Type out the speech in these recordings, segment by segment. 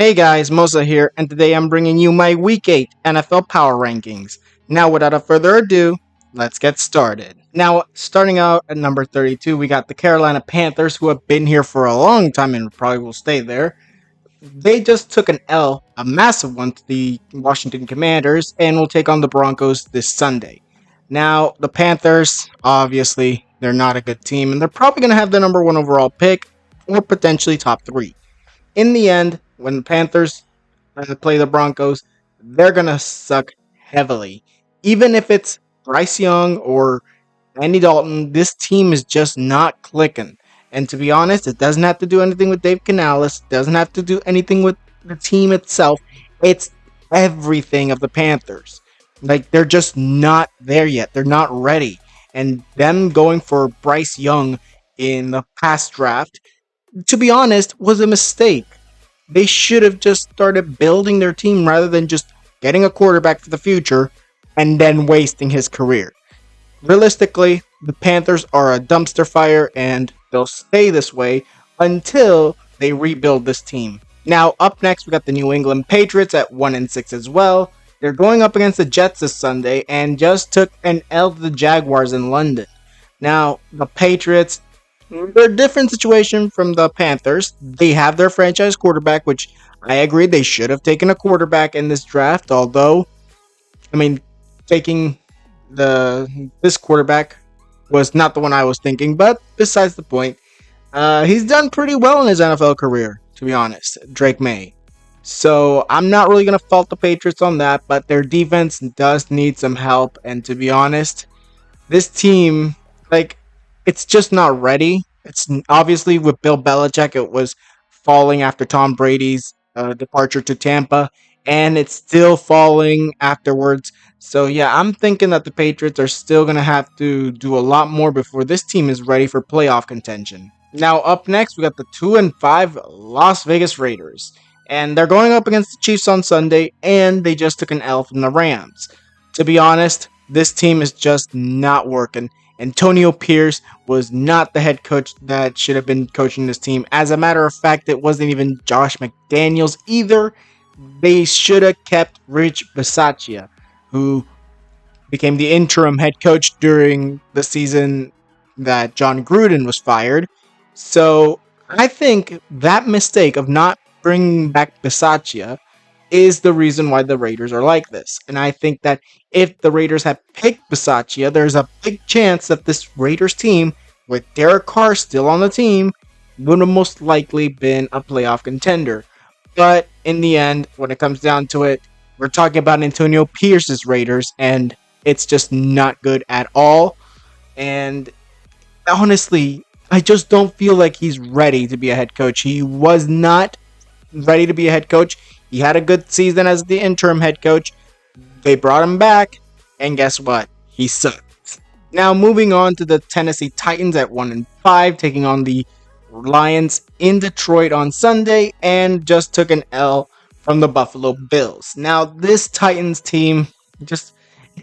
Hey guys, Mosa here, and today I'm bringing you my Week 8 NFL Power Rankings. Now, without further ado, let's get started. Now, starting out at number 32, we got the Carolina Panthers, who have been here for a long time and probably will stay there. They just took an L, a massive one, to the Washington Commanders, and will take on the Broncos this Sunday. Now, the Panthers, obviously, they're not a good team, and they're probably going to have the number one overall pick, or potentially top three. In the end, when the Panthers play the Broncos, they're going to suck heavily. Even if it's Bryce Young or Andy Dalton, this team is just not clicking. And to be honest, it doesn't have to do anything with Dave Canales. It doesn't have to do anything with the team itself. It's everything of the Panthers. Like, they're just not there yet. They're not ready. And them going for Bryce Young in the past draft, to be honest, was a mistake. They should have just started building their team rather than just getting a quarterback for the future and then wasting his career. Realistically, the Panthers are a dumpster fire and they'll stay this way until they rebuild this team. Now, up next, we got the New England Patriots at 1-6 as well. They're going up against the Jets this Sunday and just took an L to the Jaguars in London. Now, the Patriots, they're a different situation from the Panthers. They have their franchise quarterback, which I agree they should have taken a quarterback in this draft. Although, taking this quarterback was not the one I was thinking. But besides the point, he's done pretty well in his NFL career, to be honest, Drake May. So I'm not really gonna fault the Patriots on that, but their defense does need some help. And to be honest, this team, it's just not ready. It's obviously with Bill Belichick, it was falling after Tom Brady's departure to Tampa, and it's still falling afterwards. So yeah, I'm thinking that the Patriots are still gonna have to do a lot more before this team is ready for playoff contention. Now up next, we got the 2-5 Las Vegas Raiders, and they're going up against the Chiefs on Sunday, and they just took an L from the Rams. To be honest, this team is just not working. Antonio Pierce was not the head coach that should have been coaching this team. As a matter of fact, it wasn't even Josh McDaniels either. They should have kept Rich Bisaccia, who became the interim head coach during the season that John Gruden was fired. So I think that mistake of not bringing back Bisaccia is the reason why the Raiders are like this. And I think that if the Raiders had picked Bisaccia, there's a big chance that this Raiders team, with Derek Carr still on the team, would have most likely been a playoff contender. But in the end, when it comes down to it, we're talking about Antonio Pierce's Raiders, and it's just not good at all. And honestly, I just don't feel like he's ready to be a head coach. He was not ready to be a head coach. He had a good season as the interim head coach. They brought him back, and guess what? He sucked. Now moving on to the Tennessee Titans at 1-5, taking on the Lions in Detroit on Sunday, and just took an L from the Buffalo Bills. Now this Titans team, it's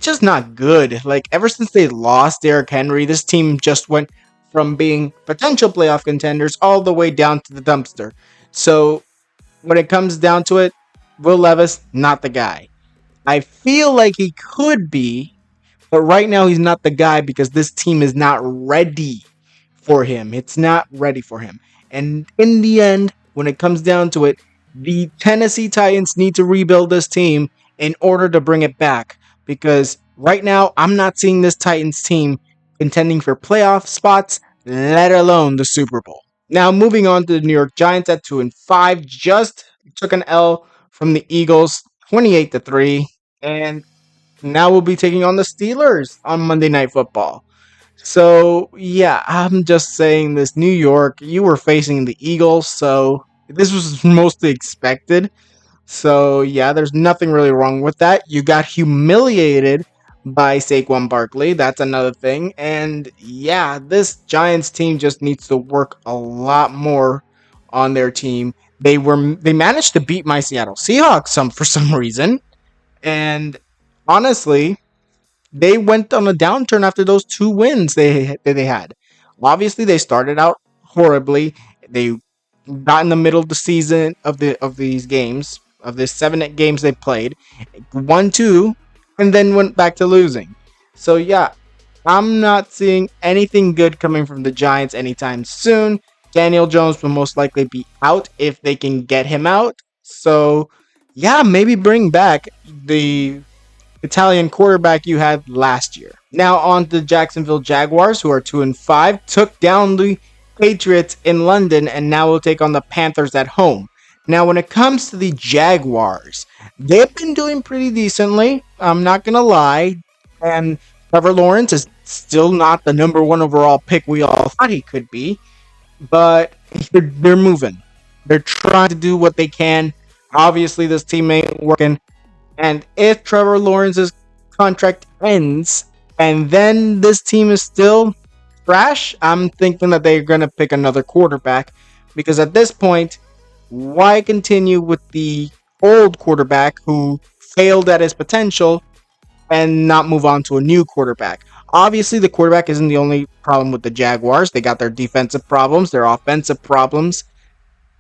just not good. Like, ever since they lost Derrick Henry, this team just went from being potential playoff contenders all the way down to the dumpster. So when it comes down to it, Will Levis, not the guy. I feel like he could be, but right now he's not the guy because this team is not ready for him. It's not ready for him. And in the end, when it comes down to it, the Tennessee Titans need to rebuild this team in order to bring it back. Because right now, I'm not seeing this Titans team contending for playoff spots, let alone the Super Bowl. Now moving on to the New York Giants at 2-5, just took an L from the Eagles, 28-3, and now we'll be taking on the Steelers on Monday Night Football. So yeah, I'm just saying this, New York, you were facing the Eagles, so this was mostly expected. So yeah, there's nothing really wrong with that. You got humiliated by Saquon Barkley. That's another thing. And yeah, this Giants team just needs to work a lot more on their team. They managed to beat my Seattle Seahawks for some reason. And honestly, they went on a downturn after those 2 wins they had. Obviously, they started out horribly. They got in the middle of the season of these games, of the 7 games they played, won 2, and then went back to losing. So yeah, I'm not seeing anything good coming from the Giants anytime soon. Daniel Jones will most likely be out if they can get him out. So yeah, maybe bring back the Italian quarterback you had last year. Now on to the Jacksonville Jaguars, who are 2-5, took down the Patriots in London, and now will take on the Panthers at home. Now, when it comes to the Jaguars, they've been doing pretty decently. I'm not gonna lie, and Trevor Lawrence is still not the number one overall pick we all thought he could be, but they're moving. They're trying to do what they can. Obviously, this team ain't working. And if Trevor Lawrence's contract ends and then this team is still trash, I'm thinking that they're going to pick another quarterback because at this point, why continue with the old quarterback who failed at his potential and not move on to a new quarterback? Obviously, the quarterback isn't the only problem with the Jaguars. They got their defensive problems, their offensive problems.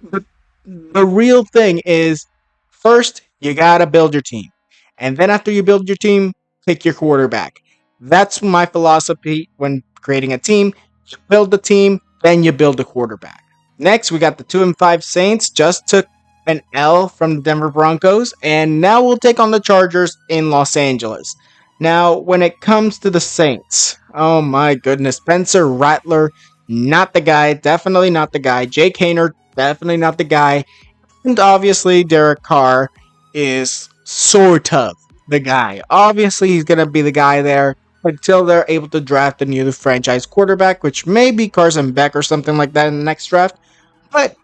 But the real thing is first, you got to build your team. And then after you build your team, pick your quarterback. That's my philosophy when creating a team. You build the team, then you build a quarterback. Next, we got the 2-5 Saints. Just took an L from the Denver Broncos, and now we'll take on the Chargers in Los Angeles. Now, when it comes to the Saints, oh my goodness, Spencer Rattler, not the guy, definitely not the guy. Jake Hayner, definitely not the guy. And obviously, Derek Carr is sort of the guy. Obviously, he's going to be the guy there until they're able to draft a new franchise quarterback, which may be Carson Beck or something like that in the next draft. But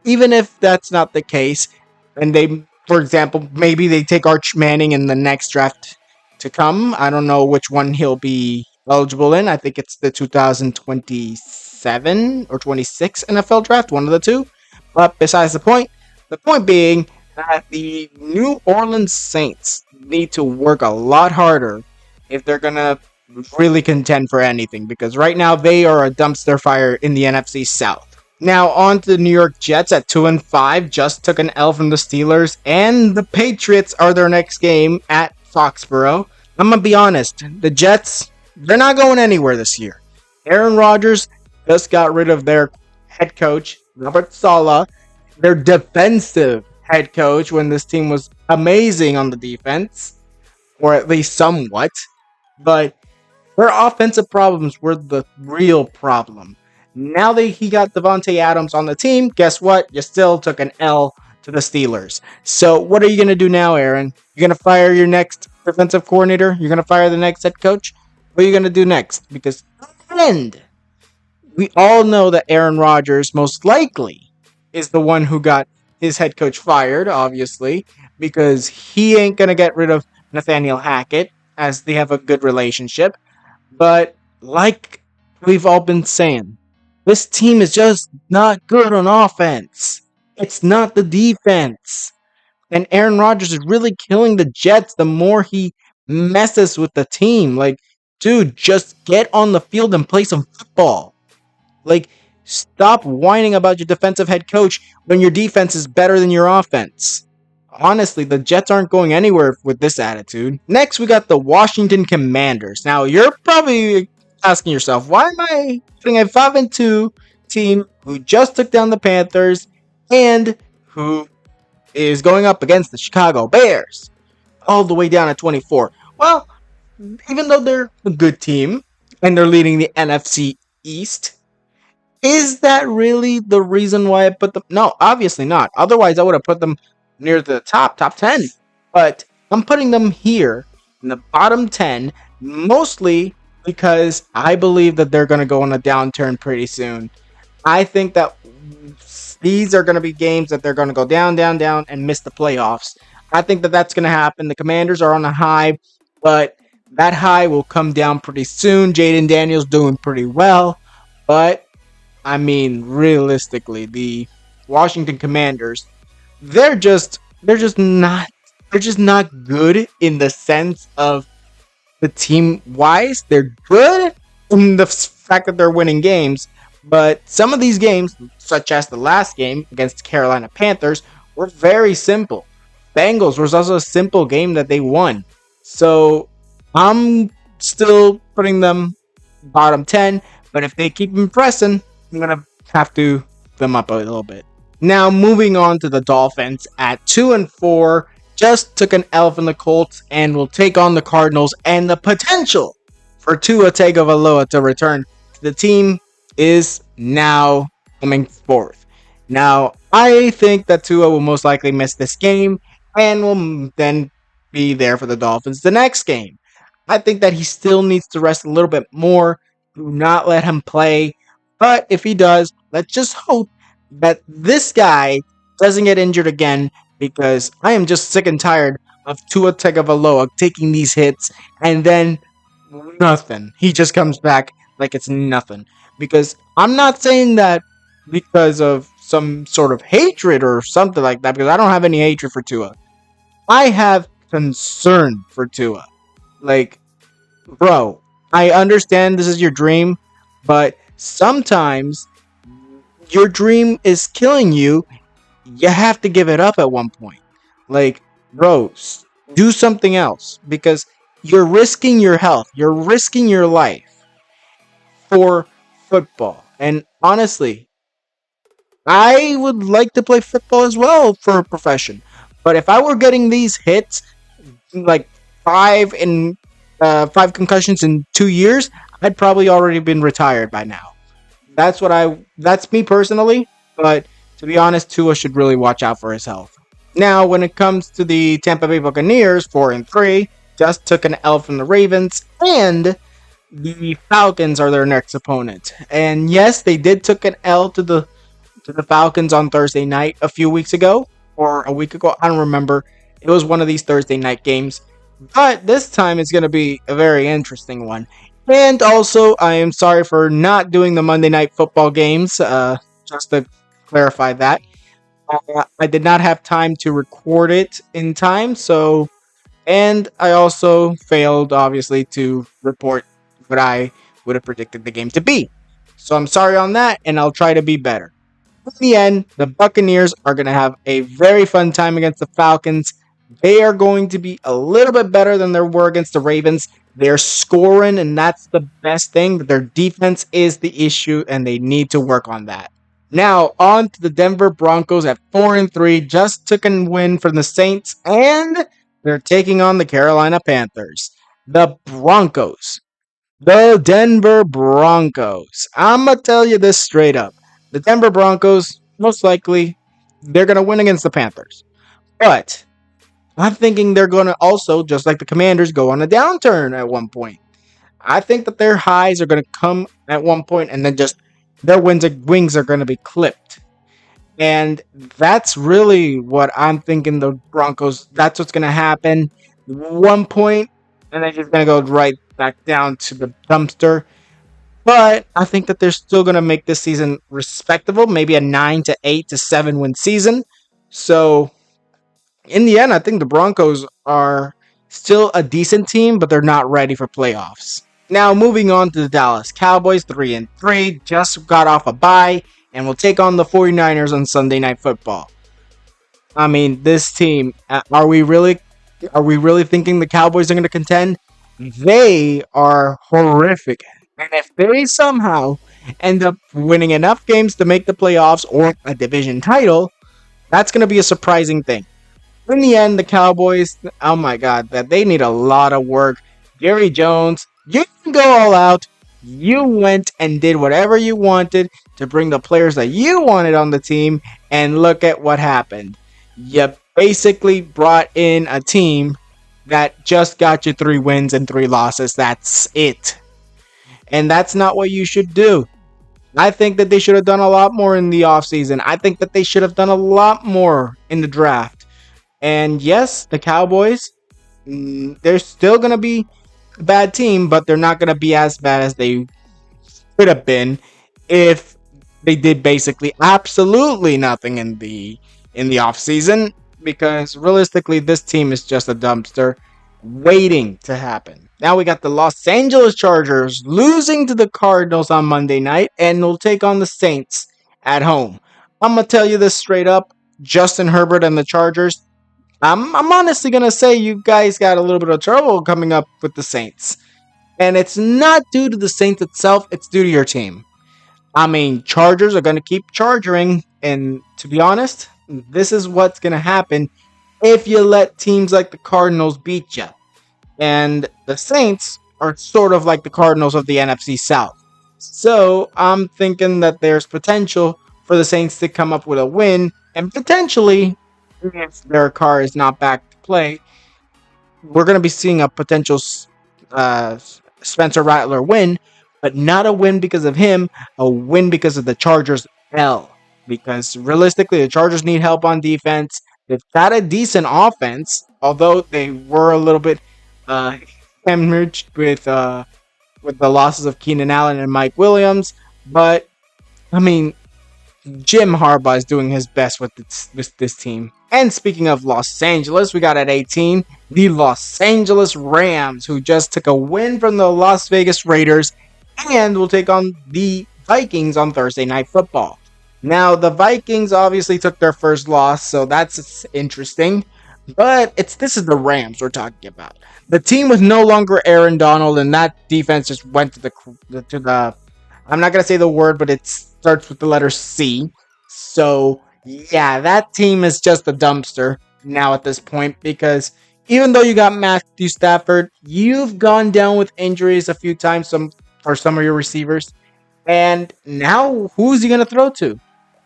even if that's not the case, and they, for example, maybe they take Arch Manning in the next draft to come. I don't know which one he'll be eligible in. I think it's the 2027 or 26 NFL draft, one of the two. But besides the point being that the New Orleans Saints need to work a lot harder if they're going to really contend for anything, because right now they are a dumpster fire in the NFC South. Now on to the New York Jets at 2-5, just took an L from the Steelers, and the Patriots are their next game at Foxborough. I'm going to be honest, the Jets, they're not going anywhere this year. Aaron Rodgers just got rid of their head coach, Robert Saleh, their defensive head coach when this team was amazing on the defense, or at least somewhat. But their offensive problems were the real problem. Now that he got Devontae Adams on the team, guess what? You still took an L to the Steelers. So what are you going to do now, Aaron? You're going to fire your next defensive coordinator? You're going to fire the next head coach? What are you going to do next? Because we all know that Aaron Rodgers most likely is the one who got his head coach fired, obviously, because he ain't going to get rid of Nathaniel Hackett, as they have a good relationship. But like we've all been saying, this team is just not good on offense. It's not the defense. And Aaron Rodgers is really killing the Jets the more he messes with the team. Like, dude, just get on the field and play some football. Like, stop whining about your defensive head coach when your defense is better than your offense. Honestly, the Jets aren't going anywhere with this attitude. Next, we got the Washington Commanders. Now, you're probably asking yourself, why am I putting a 5-2 team who just took down the Panthers and who is going up against the Chicago Bears all the way down at 24? Well, even though they're a good team and they're leading the NFC East, is that really the reason why I put them? No, obviously not. Otherwise, I would have put them near the top 10. But I'm putting them here in the bottom 10, mostly because I believe that they're going to go on a downturn pretty soon. I think that these are going to be games that they're going to go down, and miss the playoffs. I think that that's going to happen. The Commanders are on a high, but that high will come down pretty soon. Jaden Daniels doing pretty well, but I mean, realistically, the Washington Commanders, they're just not good in the sense of the team wise. They're good in the fact that they're winning games, But some of these games, such as the last game against the Carolina Panthers, were very simple. Bengals was also a simple game that they won. So I'm still putting them bottom 10, but if they keep impressing, I'm going to have to them up a little bit. Now moving on to the Dolphins at 2-4, just took an L from the Colts and will take on the Cardinals, and the potential for Tua Tagovailoa to return to the team is now coming forth. Now, I think that Tua will most likely miss this game and will then be there for the Dolphins the next game. I think that he still needs to rest a little bit more. Do not let him play. But if he does, let's just hope that this guy doesn't get injured again, because I am just sick and tired of Tua Tagovailoa taking these hits and then nothing. He just comes back like it's nothing. Because I'm not saying that because of some sort of hatred or something like that, because I don't have any hatred for Tua. I have concern for Tua. Like, bro, I understand this is your dream, but sometimes your dream is killing you. You have to give it up at one point. Like, bro, do something else, because you're risking your health, you're risking your life for football. And honestly, I would like to play football as well for a profession. But if I were getting these hits, like five concussions in 2 years, I'd probably already been retired by now. That's me personally, but to be honest, Tua should really watch out for his health. Now, when it comes to the Tampa Bay Buccaneers, 4-3, just took an L from the Ravens, and the Falcons are their next opponent. And yes, they did took an L to the Falcons on Thursday night a few weeks ago, or a week ago. I don't remember. It was one of these Thursday night games. But this time it's going to be a very interesting one. And also, I am sorry for not doing the Monday night football games. Just to clarify that. I did not have time to record it in time. And I also failed, obviously, to report what I would have predicted the game to be. So I'm sorry on that, and I'll try to be better. In the end, the Buccaneers are going to have a very fun time against the Falcons. They are going to be a little bit better than they were against the Ravens. They're scoring, and that's the best thing. But their defense is the issue, and they need to work on that. Now, on to the Denver Broncos at 4-3. Just took a win from the Saints, and they're taking on the Carolina Panthers. The Broncos. The Denver Broncos. I'm going to tell you this straight up. The Denver Broncos, most likely, they're going to win against the Panthers. But I'm thinking they're going to also, just like the Commanders, go on a downturn at one point. I think that their highs are going to come at one point, and then just their wings are going to be clipped. And that's really what I'm thinking the Broncos, that's what's going to happen. One point, and they're just going to go right back down to the dumpster. But I think that they're still going to make this season respectable, maybe a 9 to 8 to 7 win season. So in the end, I think the Broncos are still a decent team, but they're not ready for playoffs. Now, moving on to the Dallas Cowboys, 3-3, just got off a bye, and will take on the 49ers on Sunday Night Football. I mean, this team, are we really thinking the Cowboys are going to contend? They are horrific. And if they somehow end up winning enough games to make the playoffs or a division title, that's going to be a surprising thing. In the end, the Cowboys, oh my God, that they need a lot of work. Jerry Jones, you can go all out. You went and did whatever you wanted to bring the players that you wanted on the team, and look at what happened. You basically brought in a team that just got you 3 wins and 3 losses. That's it. And that's not what you should do. I think that they should have done a lot more in the offseason. I think that they should have done a lot more in the draft. And yes, the Cowboys, they're still going to be a bad team, but they're not going to be as bad as they could have been if they did basically absolutely nothing in the offseason, because realistically, this team is just a dumpster waiting to happen. Now we got the Los Angeles Chargers losing to the Cardinals on Monday night, and will take on the Saints at home. I'm gonna tell you this straight up: Justin Herbert and the Chargers. I'm honestly gonna say you guys got a little bit of trouble coming up with the Saints, and it's not due to the Saints itself; it's due to your team. I mean, Chargers are gonna keep charging, and to be honest, this is what's gonna happen if you let teams like the Cardinals beat you. And the Saints are sort of like the Cardinals of the NFC South. So I'm thinking that there's potential for the Saints to come up with a win, and potentially, if their car is not back to play, we're going to be seeing a potential uh, Spencer Rattler win, but not a win because of him, a win because of the Chargers L. Because realistically, the Chargers need help on defense. They've got a decent offense, although they were a little bit uh, hemorrhaged with the losses of Keenan Allen and Mike Williams. But I mean, Jim Harbaugh is doing his best with this team. And speaking of Los Angeles, we got at 18 the Los Angeles Rams, who just took a win from the Las Vegas Raiders and will take on the Vikings on Thursday Night Football. Now, the Vikings obviously took their first loss, so that's interesting. But this is the Rams we're talking about. The team was no longer Aaron Donald, and that defense just went to the I'm not gonna say the word, but it starts with the letter C. So yeah, that team is just a dumpster now at this point, because even though you got Matthew Stafford, you've gone down with injuries a few times for some of your receivers. And now who's he gonna throw to?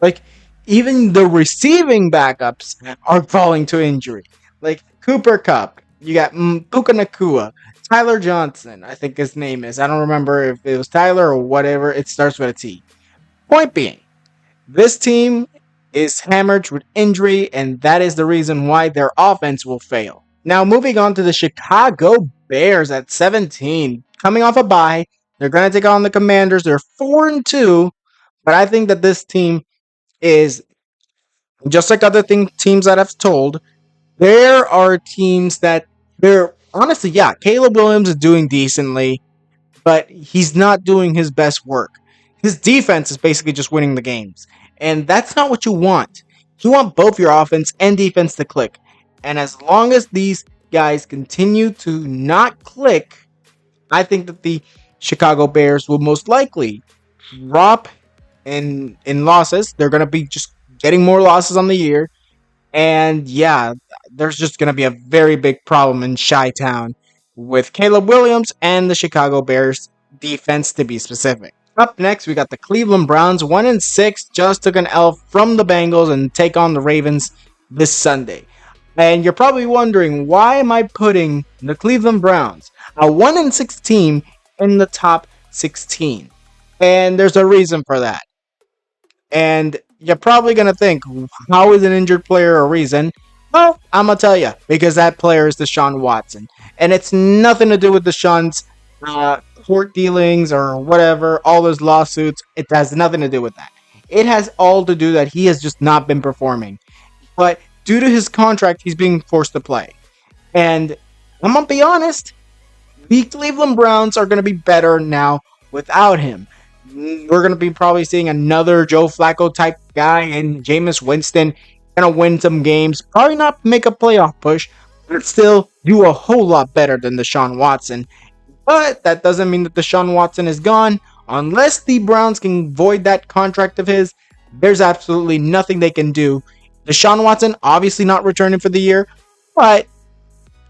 Like, even the receiving backups are falling to injury. Like Cooper Cup, you got Puka Nakua, Tyler Johnson, I think his name is. I don't remember if it was Tyler or whatever. It starts with a T. Point being, this team is hammered with injury, and that is the reason why their offense will fail. Now, moving on to the Chicago Bears at 17. Coming off a bye, they're going to take on the Commanders. They're 4-2, but I think that this team is just like other teams that I've told. There are teams that they're honestly, yeah, Caleb Williams is doing decently, but he's not doing his best work. His defense is basically just winning the games, and that's not what you want. You want both your offense and defense to click. And as long as these guys continue to not click, I think that the Chicago Bears will most likely drop in losses. They're going to be just getting more losses on the year. And yeah, there's just going to be a very big problem in Chi-Town with Caleb Williams and the Chicago Bears defense, to be specific. Up next, we got the Cleveland Browns, 1-6, just took an L from the Bengals and take on the Ravens this Sunday. And you're probably wondering, why am I putting the Cleveland Browns, a 1-6 team, in the top 16? And there's a reason for that. And you're probably going to think, how is an injured player a reason? Well, I'm going to tell you, because that player is Deshaun Watson. And it's nothing to do with Deshaun's court dealings or whatever, all those lawsuits. It has nothing to do with that. It has all to do that he has just not been performing. But due to his contract, he's being forced to play. And I'm going to be honest, the Cleveland Browns are going to be better now without him. We're going to be probably seeing another Joe Flacco type guy and Jameis Winston going to win some games. Probably not make a playoff push, but still do a whole lot better than Deshaun Watson. But that doesn't mean that Deshaun Watson is gone. Unless the Browns can void that contract of his, there's absolutely nothing they can do. Deshaun Watson obviously not returning for the year, but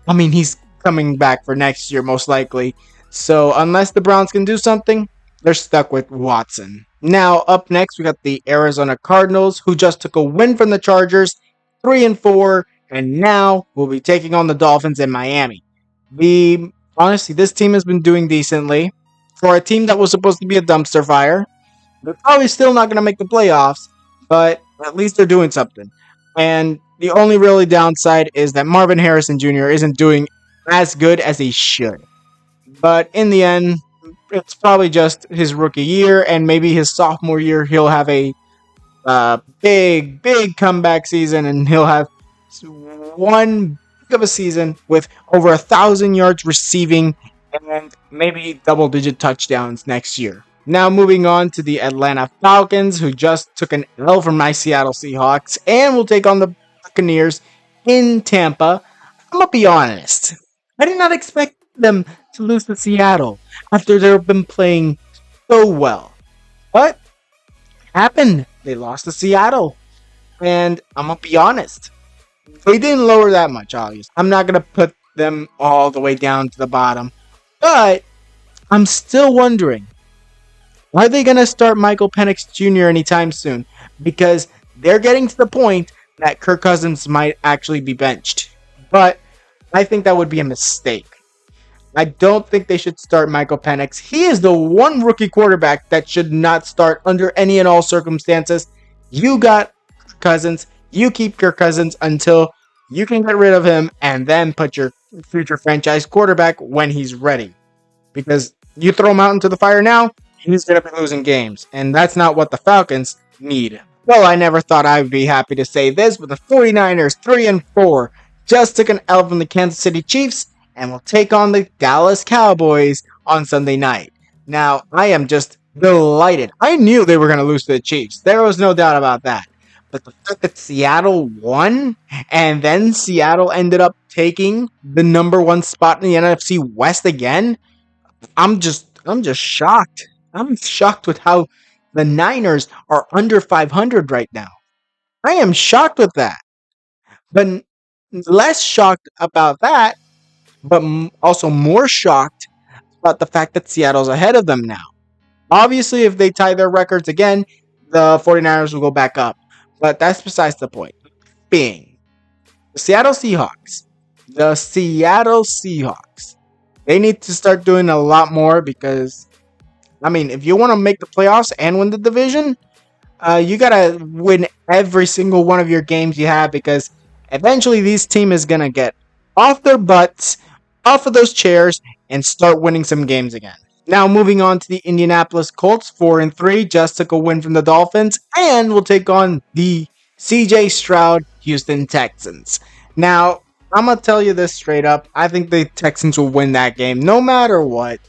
I mean, he's coming back for next year most likely. So unless the Browns can do something, they're stuck with Watson. Now, up next, we got the Arizona Cardinals, who just took a win from the Chargers, 3-4, and now will be taking on the Dolphins in Miami. Honestly, this team has been doing decently. For a team that was supposed to be a dumpster fire, they're probably still not going to make the playoffs, but at least they're doing something. And the only really downside is that Marvin Harrison Jr. isn't doing as good as he should. But in the end, it's probably just his rookie year, and maybe his sophomore year he'll have a big comeback season, and he'll have one big of a season with over 1,000 yards receiving and maybe double-digit touchdowns next year. Now moving on to the Atlanta Falcons, who just took an L from my Seattle Seahawks and will take on the Buccaneers in Tampa. I'm gonna be honest. I did not expect them to lose to Seattle after they've been playing so well. What happened? They lost to Seattle. And I'm gonna be honest. They didn't lower that much, obviously. I'm not gonna put them all the way down to the bottom. But I'm still wondering, are they gonna start Michael Penix Jr. anytime soon? Because they're getting to the point that Kirk Cousins might actually be benched. But I think that would be a mistake. I don't think they should start Michael Penix. He is the one rookie quarterback that should not start under any and all circumstances. You got Kirk Cousins. You keep Kirk Cousins until you can get rid of him and then put your future franchise quarterback when he's ready. Because you throw him out into the fire now, he's going to be losing games. And that's not what the Falcons need. Well, I never thought I would be happy to say this, but the 49ers, 3-4, just took an L from the Kansas City Chiefs and will take on the Dallas Cowboys on Sunday night. Now, I am just delighted. I knew they were going to lose to the Chiefs. There was no doubt about that. But the fact that Seattle won, and then Seattle ended up taking the number one spot in the NFC West again, I'm just shocked. I'm shocked with how the Niners are under 500 right now. I am shocked with that. But less shocked about that, but also more shocked about the fact that Seattle's ahead of them now. Obviously, if they tie their records again, the 49ers will go back up. But that's besides the point. Being the Seattle Seahawks. The Seattle Seahawks. They need to start doing a lot more because, I mean, if you want to make the playoffs and win the division, you got to win every single one of your games you have because eventually this team is going to get off their butts, off of those chairs, and start winning some games again. Now moving on to the Indianapolis Colts, 4-3, just took a win from the Dolphins, and will take on the CJ Stroud Houston Texans. Now, I'm going to tell you this straight up. I think the Texans will win that game no matter what.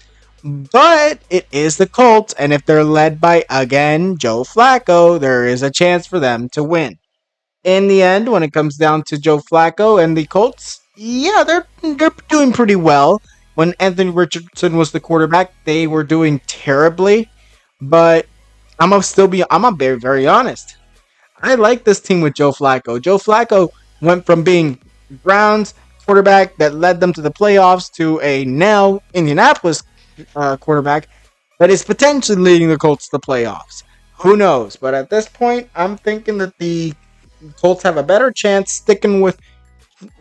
But it is the Colts, and if they're led by, again, Joe Flacco, there is a chance for them to win. In the end, when it comes down to Joe Flacco and the Colts, yeah, they're doing pretty well. When Anthony Richardson was the quarterback, they were doing terribly. But I'm gonna be very honest. I like this team with Joe Flacco. Joe Flacco went from being Browns quarterback that led them to the playoffs to a now Indianapolis quarterback that is potentially leading the Colts to the playoffs. Who knows? But at this point, I'm thinking that the Colts have a better chance sticking with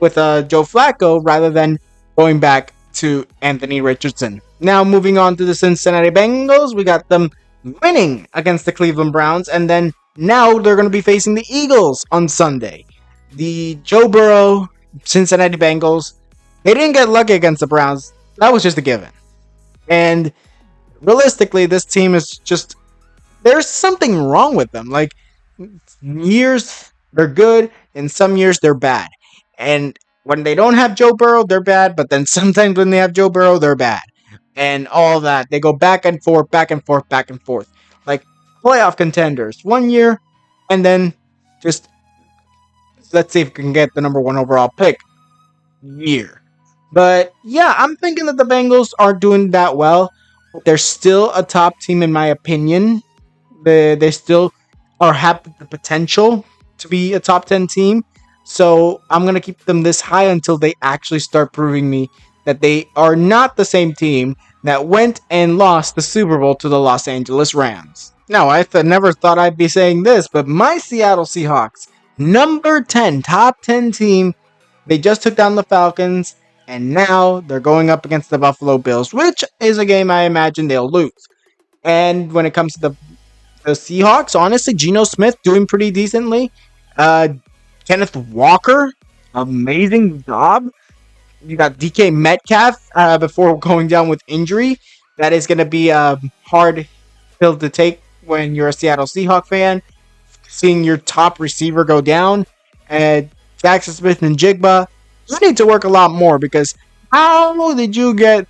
Joe Flacco rather than going back to Anthony Richardson. Now moving on to the Cincinnati Bengals, we got them winning against the Cleveland Browns, and then now they're going to be facing the Eagles on Sunday. The Joe Burrow Cincinnati Bengals, they didn't get lucky against the Browns. That was just a given. And realistically, this team is just, there's something wrong with them. Like, years they're good, and some years they're bad. And when they don't have Joe Burrow, they're bad. But then sometimes when they have Joe Burrow, they're bad. And all that. They go back and forth, back and forth, back and forth. Like playoff contenders 1 year, and then just let's see if we can get the number one overall pick year. But yeah, I'm thinking that the Bengals aren't doing that well. They're still a top team in my opinion. They still have the potential to be a top 10 team. So I'm going to keep them this high until they actually start proving me that they are not the same team that went and lost the Super Bowl to the Los Angeles Rams. Now, I never thought I'd be saying this, but my Seattle Seahawks, number 10, top 10 team, they just took down the Falcons, and now they're going up against the Buffalo Bills, which is a game I imagine they'll lose. And when it comes to the Seahawks, honestly, Geno Smith doing pretty decently. Kenneth Walker, amazing job. You got DK Metcalf before going down with injury. That is going to be a hard pill to take when you're a Seattle Seahawks fan. Seeing your top receiver go down. And Jackson Smith and Jigba, you need to work a lot more because how did you get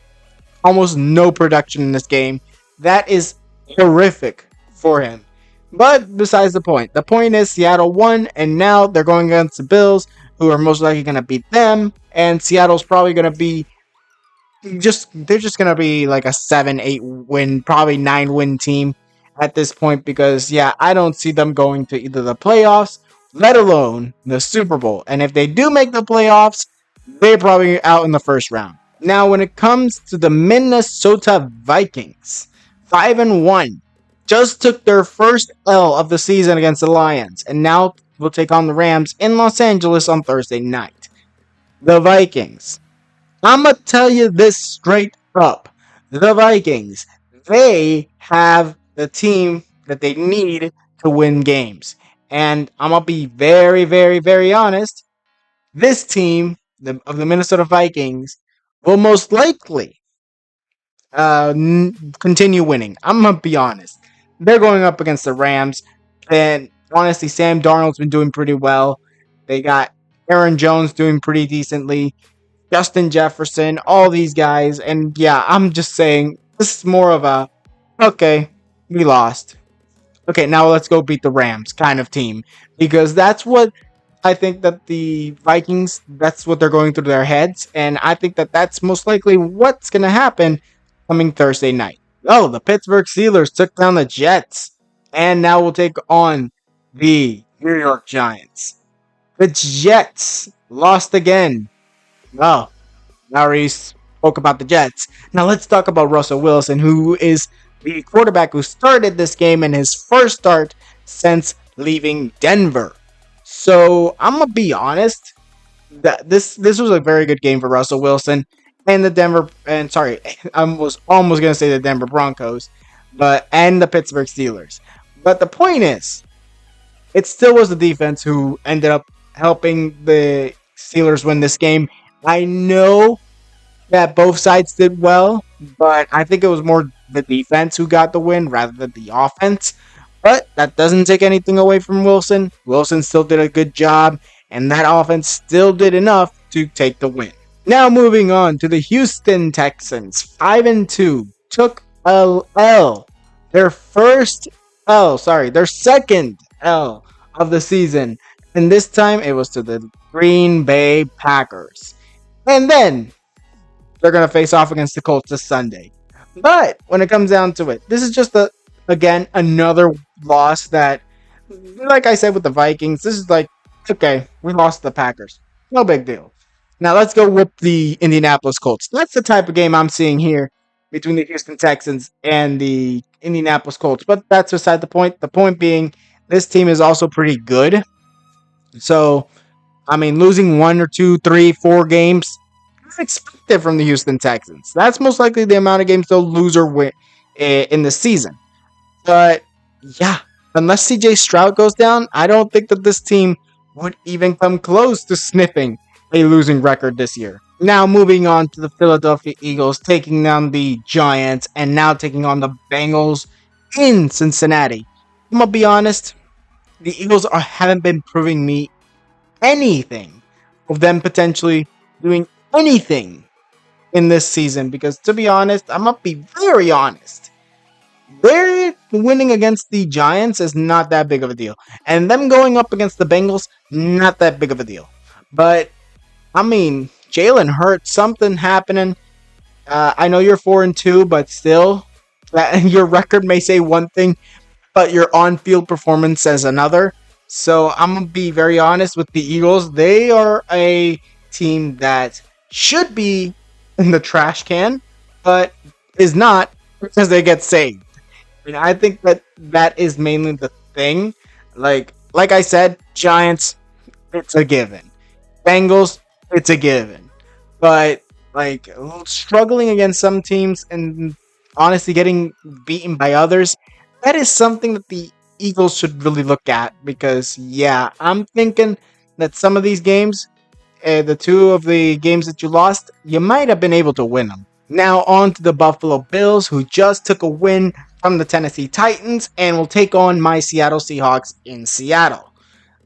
almost no production in this game. That is horrific for him. But besides the point. The point is Seattle won, and now they're going against the Bills, who are most likely going to beat them, and Seattle's probably going to be they're just gonna be like a 7-8 win, probably 9 win team at this point because I don't see them going to either the playoffs, let alone the Super Bowl. And if they do make the playoffs, they're probably out in the first round. Now, when it comes to the Minnesota Vikings, 5-1, just took their first L of the season against the Lions, and now will take on the Rams in Los Angeles on Thursday night. The Vikings. I'm going to tell you this straight up. The Vikings, they have the team that they need to win games. And I'm going to be very, very, very honest. This team of the Minnesota Vikings will most likely continue winning. I'm going to be honest. They're going up against the Rams. And honestly, Sam Darnold's been doing pretty well. They got Aaron Jones doing pretty decently. Justin Jefferson, all these guys. And I'm just saying, this is more of a, okay, we lost. Okay, now let's go beat the Rams kind of team. Because that's what I think that the Vikings, that's what they're going through their heads. And I think that that's most likely what's going to happen coming Thursday night. Oh, the Pittsburgh Steelers took down the Jets. And now we'll take on the New York Giants. The Jets lost again. Oh, I already spoke about the Jets. Now let's talk about Russell Wilson, who is the quarterback who started this game in his first start since leaving Denver. So I'm gonna be honest, that this was a very good game for Russell Wilson and I was almost gonna say the Denver Broncos, and the Pittsburgh Steelers. But the point is, it still was the defense who ended up helping the Steelers win this game. I know that both sides did well, but I think it was more the defense who got the win rather than the offense. But that doesn't take anything away from Wilson. Wilson still did a good job, and that offense still did enough to take the win. Now moving on to the Houston Texans, 5-2, took a L. Their second L of the season. And this time it was to the Green Bay Packers. And then they're going to face off against the Colts this Sunday. But when it comes down to it, this is just again another loss that, like I said with the Vikings, this is like, okay, we lost the Packers. No big deal. Now let's go with the Indianapolis Colts. That's the type of game I'm seeing here between the Houston Texans and the Indianapolis Colts. But that's beside the point. The point being, this team is also pretty good. So, I mean, losing 1 or 2, 3, 4 games is expected from the Houston Texans. That's most likely the amount of games they'll lose or win in the season. But, unless CJ Stroud goes down, I don't think that this team would even come close to sniffing a losing record this year. Now, moving on to the Philadelphia Eagles, taking down the Giants, and now taking on the Bengals in Cincinnati. I'm going to be honest, the Eagles haven't been proving me anything of them potentially doing anything in this season. Because to be honest, I'm going to be very honest. Their winning against the Giants is not that big of a deal. And them going up against the Bengals, not that big of a deal. But, I mean, Jalen Hurts, something happening. I know you're 4-2, but still, your record may say one thing, but your on-field performance says another. So I'm going to be very honest with the Eagles. They are a team that should be in the trash can, but is not because they get saved. And I think that is mainly the thing. Like I said, Giants, it's a given. Bengals, it's a given. But like struggling against some teams and honestly getting beaten by others, that is something that the Eagles should really look at. Because I'm thinking that some of these games, the two of the games that you lost, you might have been able to win them. Now on to the Buffalo Bills, who just took a win from the Tennessee Titans and will take on my Seattle Seahawks in Seattle.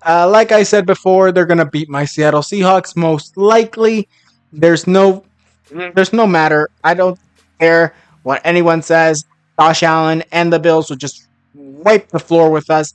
Like I said before, they're going to beat my Seattle Seahawks most likely. There's no matter. I don't care what anyone says. Josh Allen and the Bills will just wipe the floor with us.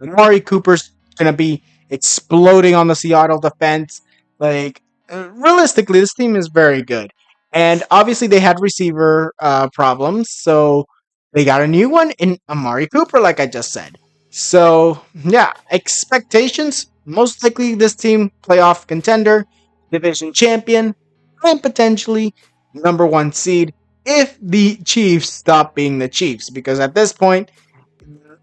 Amari Cooper's going to be exploding on the Seattle defense. Like, realistically, this team is very good. And obviously, they had receiver problems. So they got a new one in Amari Cooper, like I just said. So, yeah, expectations. Most likely, this team, playoff contender, division champion, and potentially number one seed if the Chiefs stop being the Chiefs. Because at this point,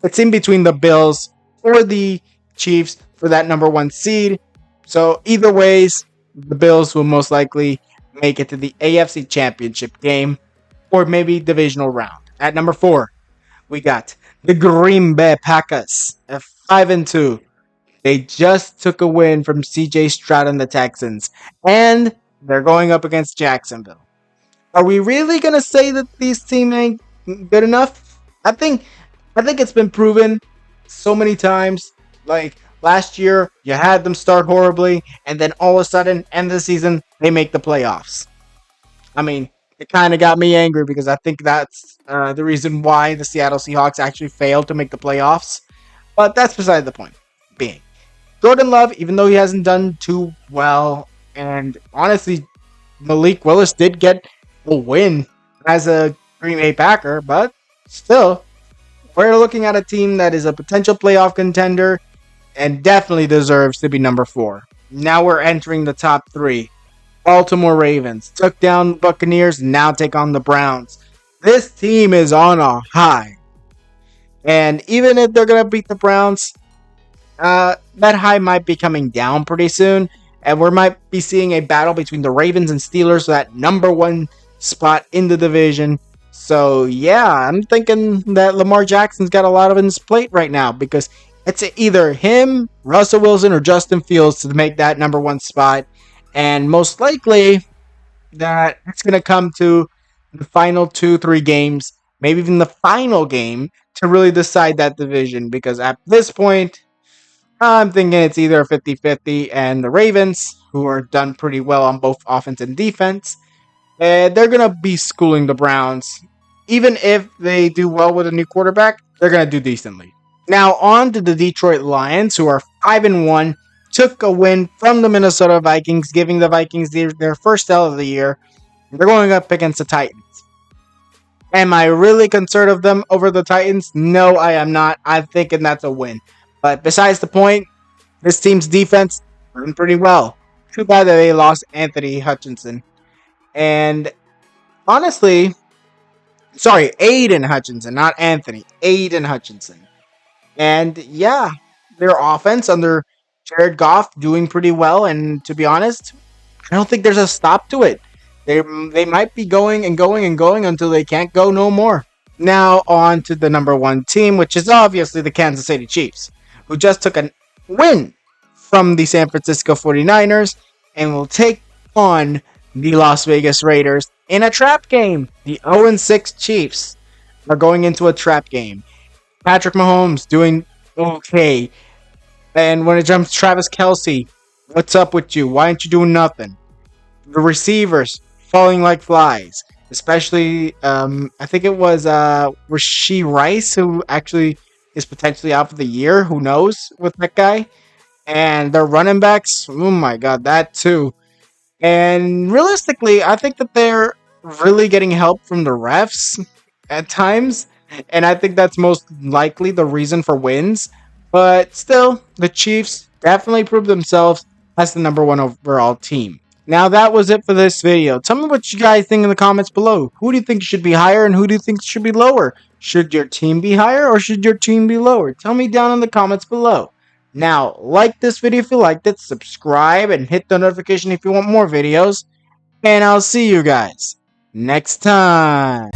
it's in between the Bills or the Chiefs for that number one seed. So either ways, the Bills will most likely make it to the AFC Championship game or maybe divisional round. At number 4, we got the Green Bay Packers at 5-2. They just took a win from CJ Stroud and the Texans, and they're going up against Jacksonville. Are we really gonna say that these teams ain't good enough? I think it's been proven so many times. Like last year, you had them start horribly, and then all of a sudden, end of the season, they make the playoffs. I mean, it kind of got me angry because I think that's the reason why the Seattle Seahawks actually failed to make the playoffs. But that's beside the point. Being Jordan Love, even though he hasn't done too well, and honestly, Malik Willis did get a win as a Green Bay Packer, but still, we're looking at a team that is a potential playoff contender and definitely deserves to be number 4. Now we're entering the top 3. Baltimore Ravens took down Buccaneers, now take on the Browns. This team is on a high. And even if they're going to beat the Browns, that high might be coming down pretty soon. And we might be seeing a battle between the Ravens and Steelers for that number 1 spot in the division. So, yeah, I'm thinking that Lamar Jackson's got a lot of his plate right now because it's either him, Russell Wilson, or Justin Fields to make that number 1 spot. And most likely that it's going to come to the final 2-3 games, maybe even the final game to really decide that division because at this point, I'm thinking it's either 50-50 and the Ravens, who are done pretty well on both offense and defense, they're going to be schooling the Browns. Even if they do well with a new quarterback, they're going to do decently. Now on to the Detroit Lions, who are 5-1, took a win from the Minnesota Vikings, giving the Vikings their first L of the year. They're going up against the Titans. Am I really concerned of them over the Titans? No, I am not. I'm thinking that's a win. But besides the point, this team's defense doing pretty well. Too bad that they lost Anthony Hutchinson. And honestly, sorry, Aiden Hutchinson, not Anthony. Aiden Hutchinson. And yeah, their offense under Jared Goff doing pretty well. And to be honest, I don't think there's a stop to it. They might be going and going and going until they can't go no more. Now on to the number 1 team, which is obviously the Kansas City Chiefs, who just took a win from the San Francisco 49ers and will take on the Las Vegas Raiders in a trap game. The 0-6 Chiefs are going into a trap game. Patrick Mahomes doing okay. And when it jumps Travis Kelce, what's up with you? Why aren't you doing nothing? The receivers falling like flies. Especially, I think it was Rashee Rice, who actually is potentially out for the year. Who knows with that guy? And their running backs, oh my god, that too. And realistically, I think that they're really getting help from the refs at times. And I think that's most likely the reason for wins. But still, the Chiefs definitely proved themselves as the number 1 overall team. Now that was it for this video. Tell me what you guys think in the comments below. Who do you think should be higher and who do you think should be lower? Should your team be higher or should your team be lower? Tell me down in the comments below. Now, like this video if you liked it, subscribe, and hit the notification if you want more videos. And I'll see you guys next time.